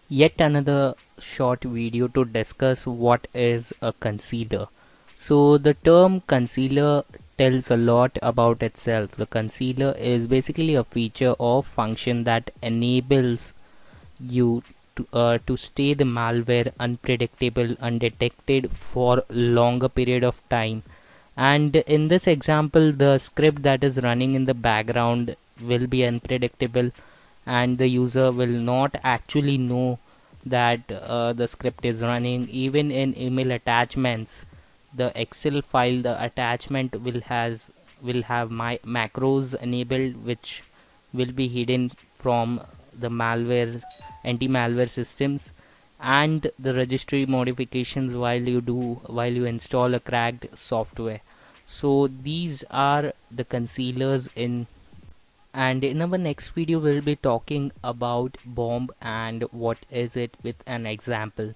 Yet another short video to discuss what is a concealer. So the term concealer tells a lot about itself. The concealer is basically a feature or function that enables you to stay the malware unpredictable, undetected for longer period of time. And in this example, the script that is running in the background will be unpredictable, and the user will not actually know that the script is running. Even in email attachments, the Excel file, the attachment will have my macros enabled, which will be hidden from the malware anti-malware systems, and the registry modifications while you install a cracked software. So these are the concealers in. And in our next video we'll be talking about bomb and what is it with an example.